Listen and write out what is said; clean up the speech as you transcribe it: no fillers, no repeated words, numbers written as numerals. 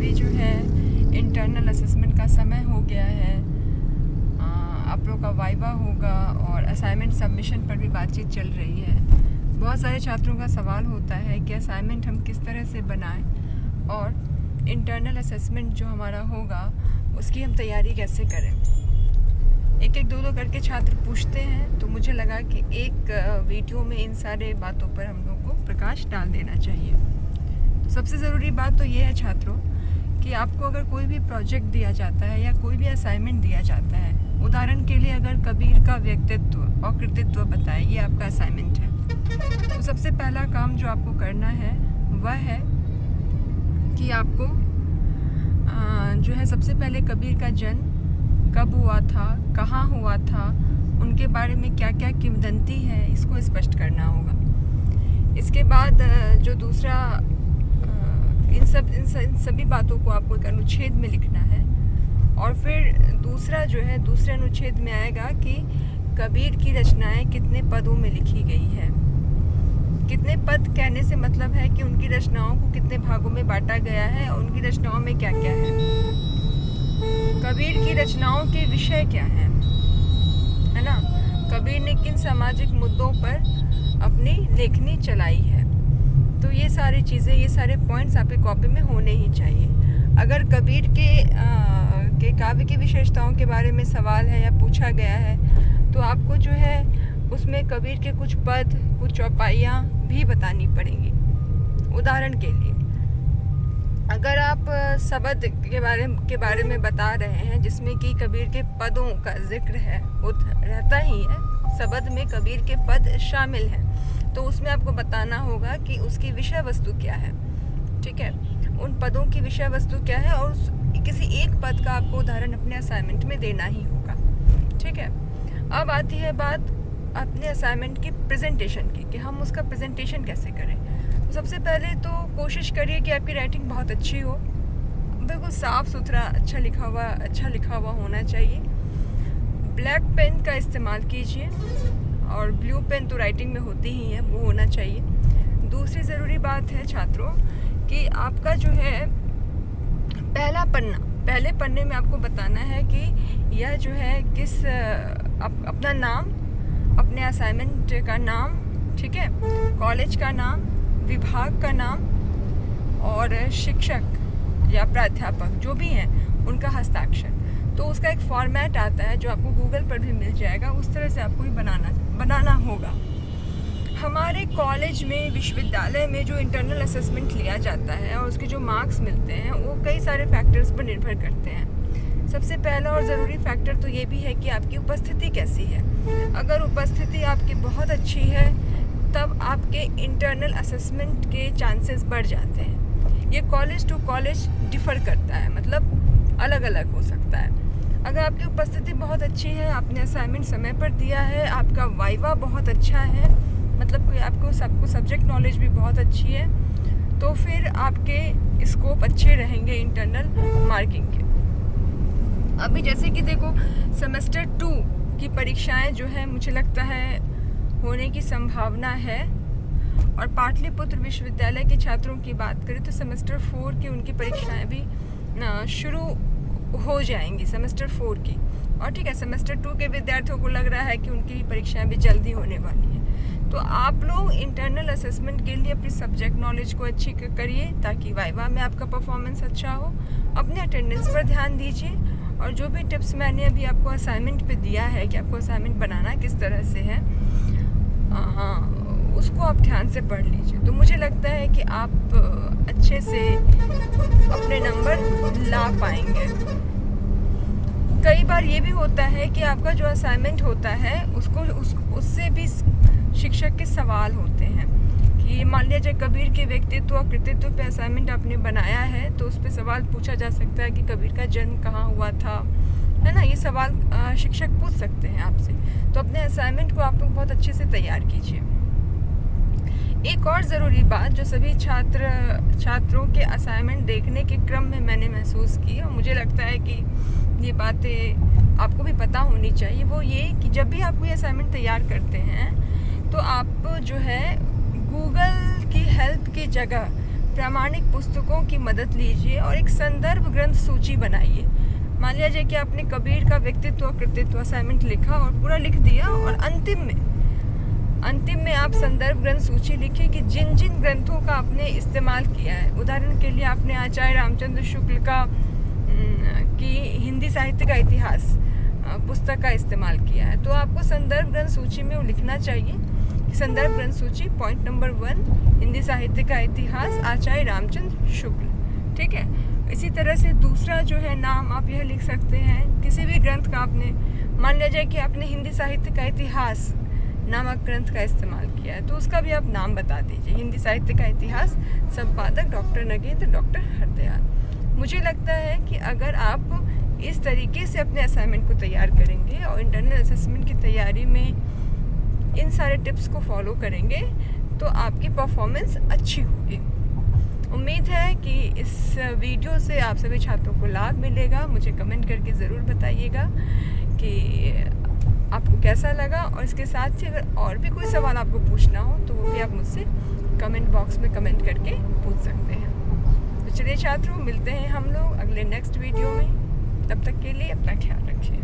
अभी जो है इंटरनल असेसमेंट का समय हो गया है। आप लोग का वाइवा होगा और असाइनमेंट सबमिशन पर भी बातचीत चल रही है। बहुत सारे छात्रों का सवाल होता है कि असाइनमेंट हम किस तरह से बनाएं और इंटरनल असेसमेंट जो हमारा होगा उसकी हम तैयारी कैसे करें। एक एक दो दो करके छात्र पूछते हैं, तो मुझे लगा कि एक वीडियो में इन सारे बातों पर हम लोग को प्रकाश डाल देना चाहिए। सबसे ज़रूरी बात तो ये है छात्रों कि आपको अगर कोई भी प्रोजेक्ट दिया जाता है या कोई भी असाइनमेंट दिया जाता है, उदाहरण के लिए अगर कबीर का व्यक्तित्व और कृतित्व बताएं, ये आपका असाइनमेंट है, तो सबसे पहला काम जो आपको करना है वह है कि आपको जो है सबसे पहले कबीर का जन्म कब हुआ था, कहाँ हुआ था, उनके बारे में क्या क्या किंवदंती है, इसको स्पष्ट करना होगा। इसके बाद जो दूसरा इन सभी बातों को आपको एक अनुच्छेद में लिखना है। और फिर दूसरा जो है दूसरे अनुच्छेद में आएगा कि कबीर की रचनाएं कितने पदों में लिखी गई है। कितने पद कहने से मतलब है कि उनकी रचनाओं को कितने भागों में बांटा गया है और उनकी रचनाओं में क्या क्या है। कबीर की रचनाओं के विषय क्या है ना। कबीर ने किन सामाजिक मुद्दों पर अपनी लेखनी चलाई है। तो ये सारी चीज़ें, ये सारे पॉइंट्स आपकी कॉपी में होने ही चाहिए। अगर कबीर के काव्य की विशेषताओं के बारे में सवाल है या पूछा गया है, तो आपको जो है उसमें कबीर के कुछ पद, कुछ चौपाइयाँ भी बतानी पड़ेंगी। उदाहरण के लिए अगर आप शब्द के बारे में बता रहे हैं जिसमें कि कबीर के पदों का जिक्र है, वो रहता ही है, शब्द में कबीर के पद शामिल हैं, तो उसमें आपको बताना होगा कि उसकी विषय वस्तु क्या है। ठीक है, उन पदों की विषय वस्तु क्या है और किसी एक पद का आपको उदाहरण अपने असाइनमेंट में देना ही होगा। ठीक है, अब आती है बात अपने असाइनमेंट की प्रेजेंटेशन की कि हम उसका प्रेजेंटेशन कैसे करें। तो सबसे पहले तो कोशिश करिए कि आपकी राइटिंग बहुत अच्छी हो, बिल्कुल साफ़ सुथरा अच्छा लिखा हुआ होना चाहिए। ब्लैक पेन का इस्तेमाल कीजिए और ब्लू पेन तो राइटिंग में होती ही है, वो होना चाहिए। दूसरी ज़रूरी बात है छात्रों कि आपका जो है पहले पन्ने में आपको बताना है कि यह जो है किस अपना नाम, अपने असाइनमेंट का नाम, ठीक है, कॉलेज का नाम, विभाग का नाम और शिक्षक या प्राध्यापक जो भी हैं उनका हस्ताक्षर। तो उसका एक फॉर्मेट आता है जो आपको गूगल पर भी मिल जाएगा, उस तरह से आपको ही बनाना होगा। हमारे कॉलेज में, विश्वविद्यालय में जो इंटरनल असेसमेंट लिया जाता है और उसके जो मार्क्स मिलते हैं वो कई सारे फैक्टर्स पर निर्भर करते हैं। सबसे पहला और ज़रूरी फैक्टर तो ये भी है कि आपकी उपस्थिति कैसी है। अगर उपस्थिति आपकी बहुत अच्छी है तब आपके इंटरनल असेसमेंट के चांसेस बढ़ जाते हैं। ये कॉलेज टू कॉलेज डिफ़र करता है, मतलब अलग अलग हो सकता है। अगर आपकी उपस्थिति बहुत अच्छी है, आपने असाइनमेंट समय पर दिया है, आपका वाइवा बहुत अच्छा है, मतलब कि आपको सब्जेक्ट नॉलेज भी बहुत अच्छी है, तो फिर आपके स्कोप अच्छे रहेंगे इंटरनल मार्किंग के। अभी जैसे कि देखो सेमेस्टर 2 की परीक्षाएं जो है मुझे लगता है होने की संभावना है। और पाटलिपुत्र विश्वविद्यालय के छात्रों की बात करें तो सेमेस्टर 4 की उनकी परीक्षाएं भी शुरू हो जाएंगी, सेमेस्टर 4 की। और ठीक है, सेमेस्टर 2 के विद्यार्थियों को लग रहा है कि उनकी परीक्षाएं भी जल्दी होने वाली हैं। तो आप लोग इंटरनल असेसमेंट के लिए अपनी सब्जेक्ट नॉलेज को अच्छी करिए ताकि वाइवा में आपका परफॉर्मेंस अच्छा हो। अपने अटेंडेंस पर ध्यान दीजिए और जो भी टिप्स मैंने अभी आपको असाइनमेंट पे दिया है कि आपको असाइनमेंट बनाना किस तरह से है, उसको आप ध्यान से पढ़ लीजिए। तो मुझे लगता है कि आप अच्छे से अपने नंबर ला पाएंगे। कई बार ये भी होता है कि आपका जो असाइनमेंट होता है उससे भी शिक्षक के सवाल होते हैं कि मान लिया जाए कबीर के व्यक्तित्व और कृतित्व पे असाइनमेंट आपने बनाया है, तो उस पर सवाल पूछा जा सकता है कि कबीर का जन्म कहाँ हुआ था, है ना। ये सवाल शिक्षक पूछ सकते हैं आपसे। तो अपने असाइनमेंट को आप लोग बहुत अच्छे से तैयार कीजिए। एक और ज़रूरी बात जो सभी छात्रों के असाइनमेंट देखने के क्रम में मैंने महसूस की और मुझे लगता है कि ये बातें आपको भी पता होनी चाहिए, वो ये कि जब भी आप कोई असाइनमेंट तैयार करते हैं तो आप जो है गूगल की हेल्प की जगह प्रामाणिक पुस्तकों की मदद लीजिए और एक संदर्भ ग्रंथ सूची बनाइए। मान लीजिए कि आपने कबीर का व्यक्तित्व कृतित्व असाइनमेंट लिखा और पूरा लिख दिया, और अंतिम में आप संदर्भ ग्रंथ सूची लिखिए कि जिन जिन ग्रंथों का आपने इस्तेमाल किया है। उदाहरण के लिए आपने आचार्य रामचंद्र शुक्ल की हिंदी साहित्य का इतिहास पुस्तक का इस्तेमाल किया है, तो आपको संदर्भ ग्रंथ सूची में वो लिखना चाहिए। संदर्भ ग्रंथ सूची पॉइंट नंबर 1 हिंदी साहित्य का इतिहास आचार्य रामचंद्र शुक्ल। ठीक है। इसी तरह से दूसरा जो है नाम आप यह लिख सकते हैं किसी भी ग्रंथ का। आपने मान लीजिए कि आपने हिंदी साहित्य का इतिहास नामक ग्रंथ का इस्तेमाल किया है, तो उसका भी आप नाम बता दीजिए। हिंदी साहित्य का इतिहास, संपादक डॉक्टर नगेंद्र, डॉक्टर हरदयाल। मुझे लगता है कि अगर आप इस तरीके से अपने असाइनमेंट को तैयार करेंगे और इंटरनल असेसमेंट की तैयारी में इन सारे टिप्स को फॉलो करेंगे तो आपकी परफॉर्मेंस अच्छी होगी। उम्मीद है कि इस वीडियो से आप सभी छात्रों को लाभ मिलेगा। मुझे कमेंट करके ज़रूर बताइएगा कि आपको कैसा लगा, और इसके साथ ही अगर और भी कोई सवाल आपको पूछना हो तो वो भी आप मुझसे कमेंट बॉक्स में कमेंट करके पूछ सकते हैं। तो चलिए छात्रों, मिलते हैं हम लोग अगले नेक्स्ट वीडियो में। तब तक के लिए अपना ख्याल रखिए।